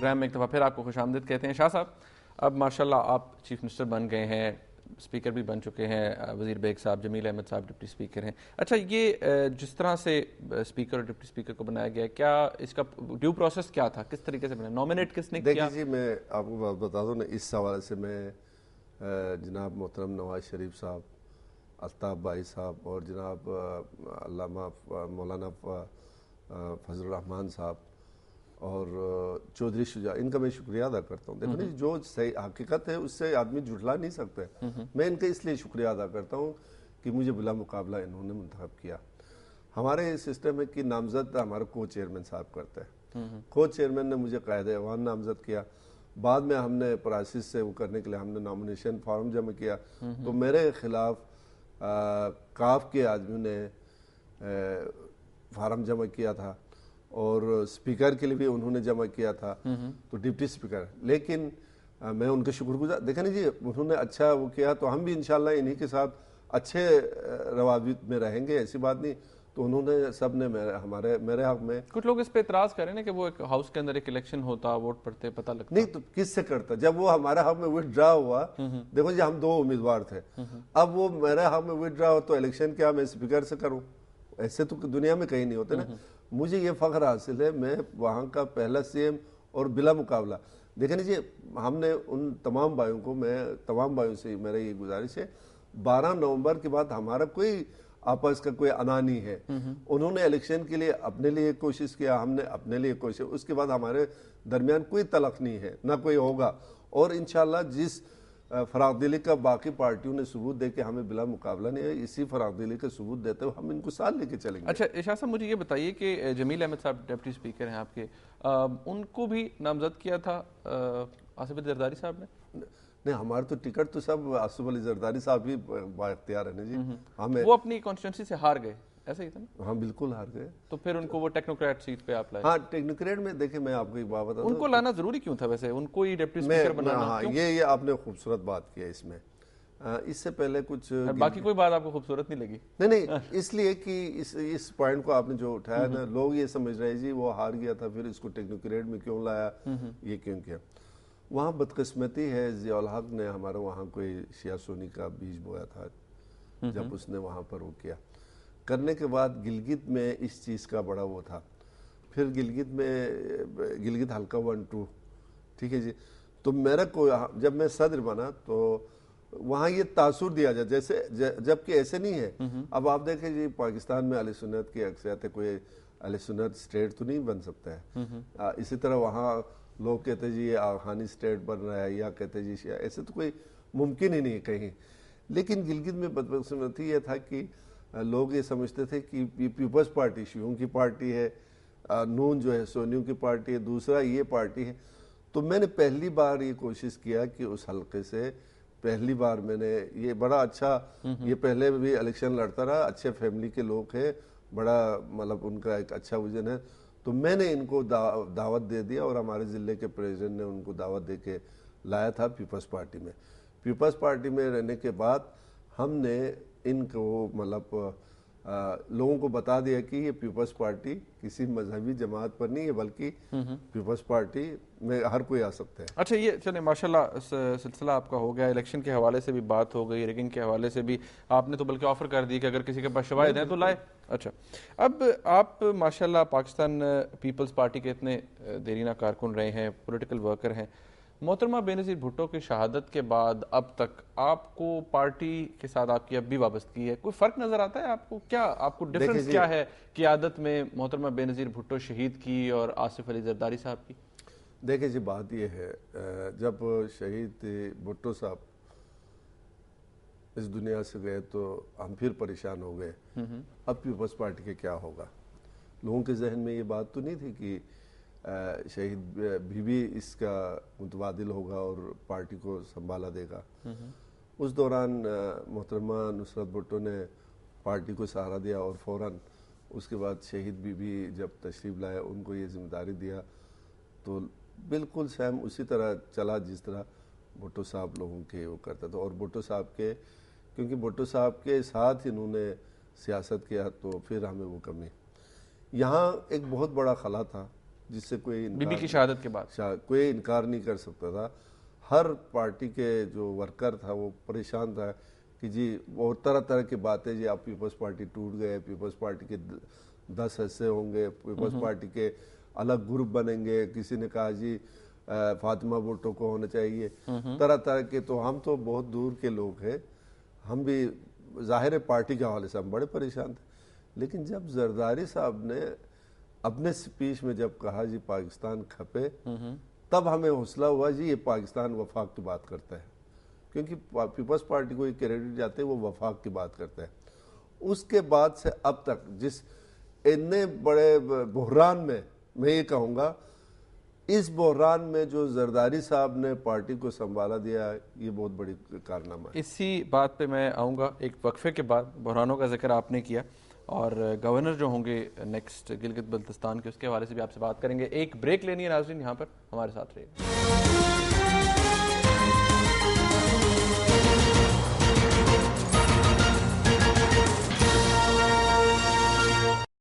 Programme میں ایک دفعہ پھر آپ کو خوش آمدید کہتے ہیں. شاہ صاحب، اب ماشاءاللہ آپ چیف منسٹر بن گئے ہیں، اسپیکر بھی بن چکے ہیں، وزیر بیگ صاحب، جمیل احمد صاحب ڈپٹی اسپیکر ہیں. اچھا، یہ جس طرح سے اسپیکر اور ڈپٹی اسپیکر کو بنایا گیا ہے، کیا اس کا ڈیو پروسیس کیا تھا؟ کس طریقے سے بنا؟ نامنیٹ کس نے کیا؟ دیکھیے جی، میں آپ کو بات بتا دوں نا، اس حوالے سے میں جناب محترم نواز شریف صاحب، الطاف بھائی صاحب اور جناب علامہ مولانا فضل الرحمان صاحب اور چودھری شجاع، ان کا میں شکریہ ادا کرتا ہوں. دیکھو نا، جو صحیح حقیقت ہے اس سے آدمی جھٹلا نہیں سکتے. میں ان کا اس لیے شکریہ ادا کرتا ہوں کہ مجھے بلا مقابلہ انہوں نے منتخب کیا. ہمارے سسٹم ہے کہ نامزد ہمارا کو چیئرمین صاحب کرتے ہیں. کو چیئرمین نے مجھے قائد ایوان نامزد کیا. بعد میں ہم نے پراسس سے وہ کرنے کے لیے ہم نے نامنیشن فارم جمع کیا. تو میرے خلاف کاف کے آدمیوں نے فارم جمع کیا تھا اور اسپیکر کے لیے بھی انہوں نے جمع کیا تھا، تو ڈپٹی اسپیکر. لیکن میں ان کے شکر گزار، دیکھیں نا جی، انہوں نے اچھا وہ کیا تو ہم بھی انشاءاللہ انہی کے ساتھ اچھے روابط میں رہیں گے، ایسی بات نہیں. تو انہوں نے سب نے میرے حق میں، کچھ لوگ اس پہ اعتراض کر رہے ہیں کہ وہ ایک ہاؤس کے اندر ایک الیکشن ہوتا، ووٹ پڑتے پتہ لگتا. نہیں تو کس سے کرتا؟ جب وہ ہمارے حق میں وڈرا ہوا، دیکھو جی ہم 2 امیدوار تھے، اب وہ میرے حق میں وڈرا ہو تو الیکشن کیا میں اسپیکر سے کروں؟ ایسے تو دنیا میں کہیں نہیں ہوتے نا. مجھے یہ فخر حاصل ہے، میں وہاں کا پہلا سی ایم اور بلا مقابلہ. دیکھیں جی، ہم نے ان تمام بھائیوں کو، میں تمام بھائیوں سے میرا یہ گزارش ہے، 12 نومبر کے بعد ہمارا کوئی آپس کا کوئی انا نہیں ہے. انہوں نے الیکشن کے لیے اپنے لیے کوشش کیا، ہم نے اپنے لیے کوشش، اس کے بعد ہمارے درمیان کوئی تلخ نہیں ہے، نہ کوئی ہوگا. اور انشاءاللہ جس فراغ دلی کا باقی پارٹیوں نے ثبوت دے کے ہمیں بلا مقابلہ نہیں ہے، اسی فراغ دلی کا ثبوت دیتے ہوئے ہم ان کو ساتھ لے کے چلیں گے. اچھا شاہ صاحب، مجھے یہ بتائیے کہ جمیل احمد صاحب ڈپٹی اسپیکر ہیں آپ کے، ان کو بھی نامزد کیا تھا آصف علی زرداری صاحب نے؟ نہیں، ہمارے تو ٹکٹ تو سب آصف علی زرداری صاحب بھی با اختیار ہے نا جی. ہمیں وہ اپنی کانسٹیٹوئنسی سے ہار گئے، ایسا ہی تھا نا؟ ہاں بالکل ہار گئے. تو پھر ان کو وہ ٹیکنوکریٹ سیٹ پہ آپ لائے. ہاں ٹیکنوکریٹ میں دیکھیں، میں آپ کو ایک بات بتا دوں، ان کو لانا ضروری کیوں تھا ویسے؟ ان کو ہی ڈپٹی اسپیکر بنانا ہاں، کیوں؟ یہ آپ نے خوبصورت بات کیا اس میں. اس سے پہلے کچھ باقی کوئی بات آپ کو خوبصورت نہیں لگی؟ نہیں، اس لیے کہ اس پوائنٹ کو آپ نے جو اٹھایا نا، لوگ یہ سمجھ رہے جی وہ ہار گیا تھا پھر اس کو ٹیکنوکریٹ میں کیوں لایا، یہ کیوں کیا. وہاں بدقسمتی ہے، ضیاء الحق نے ہمارا وہاں کوئی شیعہ سنی کا بیج بویا تھا. جب اس نے وہاں پر وہ کیا، کرنے کے بعد گلگت میں اس چیز کا بڑا وہ تھا. پھر گلگت حلقہ 1-2، ٹھیک ہے جی. تو میرا کوئی، جب میں صدر بنا تو وہاں یہ تاثر دیا جائے جیسے، جبکہ ایسے نہیں ہے. اب آپ دیکھیں جی، پاکستان میں اہل سنت کی اکثریت ہے، کوئی اہل سنت اسٹیٹ تو نہیں بن سکتا ہے. اسی طرح وہاں لوگ کہتے ہیں جی یہ آخانی اسٹیٹ بن رہا ہے، یا کہتے ہیں جی شیعہ، ایسے تو کوئی ممکن ہی نہیں ہے کہیں. لیکن گلگت میں بدقسمتی یہ تھا کہ لوگ یہ سمجھتے تھے کہ پیپلز پارٹی شیعوں کی پارٹی ہے، نون جو ہے سونیوں کی پارٹی ہے، دوسرا یہ پارٹی ہے. تو میں نے پہلی بار یہ کوشش کیا کہ اس حلقے سے پہلی بار میں نے یہ بڑا اچھا، یہ پہلے بھی الیکشن لڑتا رہا، اچھے فیملی کے لوگ ہیں، بڑا مطلب ان کا ایک اچھا وژن ہے. تو میں نے ان کو دعوت دے دیا اور ہمارے ضلع کے پریزیڈنٹ نے ان کو دعوت دے کے لایا تھا پیپلز پارٹی میں. پیپلز پارٹی میں رہنے کے بعد ہم نے ان کو مطلب لوگوں کو بتا دیا کہ یہ پیپلز پارٹی کسی مذہبی جماعت پر نہیں ہے، بلکہ پیپلز پارٹی میں ہر کوئی آ سکتا ہے. اچھا، یہ چلیں ماشاءاللہ سلسلہ آپ کا ہو گیا، الیکشن کے حوالے سے بھی بات ہو گئی، ریگنگ کے حوالے سے بھی آپ نے تو بلکہ آفر کر دی کہ اگر کسی کے پاس شواہد ہیں تو لائے. اچھا، اب آپ ماشاءاللہ پاکستان پیپلز پارٹی کے اتنے دیرینہ کارکن رہے ہیں، پولیٹیکل ورکر ہیں. محترمہ بینظیر بھٹو کی شہادت کے بعد اب تک آپ کو پارٹی کے ساتھ آپ کی اب بھی وابستگی ہے، کوئی فرق نظر آتا ہے آپ کو؟ کیا آپ کو ڈفرنس کیا ہے قیادت میں محترمہ بینظیر بھٹو شہید کی اور آصف علی زرداری صاحب کی؟ دیکھیں جی، بات یہ ہے، جب شہید بھٹو صاحب اس دنیا سے گئے تو ہم پھر پریشان ہو گئے. اب پیپلز پارٹی کے کیا ہوگا؟ لوگوں کے ذہن میں یہ بات تو نہیں تھی کہ شہید بھی اس کا متبادل ہوگا اور پارٹی کو سنبھالا دے گا. اس دوران محترمہ نصرت بھٹو نے پارٹی کو سہارا دیا اور فوراً اس کے بعد شہید بھی جب تشریف لائے ان کو یہ ذمہ داری دیا تو بالکل سیم اسی طرح چلا جس طرح بھٹو صاحب لوگوں کے وہ کرتا تھا. اور بھٹو صاحب کے، کیونکہ بھٹو صاحب کے ساتھ انہوں نے سیاست کیا تو پھر ہمیں وہ کمی. یہاں ایک بہت بڑا خلا تھا جس سے کوئی بی بی کی شہادت کے بعد کوئی انکار نہیں کر سکتا تھا. ہر پارٹی کے جو ورکر تھا وہ پریشان تھا کہ جی وہ طرح طرح کی باتیں, جی آپ پیپلز پارٹی ٹوٹ گئے, پیپلز پارٹی کے 10 حصے ہوں گے, پیپلز پارٹی کے الگ گروپ بنیں گے, کسی نے کہا جی فاطمہ بھٹو کو ہونا چاہیے, طرح طرح کے. تو ہم تو بہت دور کے لوگ ہیں, ہم بھی ظاہر پارٹی کے حوالے سے ہم بڑے پریشان تھے. لیکن جب زرداری صاحب نے اپنے سپیچ میں جب کہا جی پاکستان کھپے, تب ہمیں حوصلہ ہوا جی یہ پاکستان وفاق کی بات کرتا ہے, کیونکہ پیپلز پارٹی کو یہ کریڈٹ جاتے ہیں وہ وفاق کی بات کرتا ہے. اس کے بعد سے اب تک جس اتنے بڑے بحران میں یہ کہوں گا, اس بحران میں جو زرداری صاحب نے پارٹی کو سنبھالا دیا یہ بہت بڑی کارنامہ ہے. اسی بات پہ میں آؤں گا. ایک وقفے کے بعد بحرانوں کا ذکر آپ نے کیا اور گورنر جو ہوں گے نیکسٹ گلگت بلتستان کے, اس کے حوالے سے بھی آپ سے بات کریں گے. ایک بریک لینی ہے ناظرین, یہاں پر ہمارے ساتھ رہیے.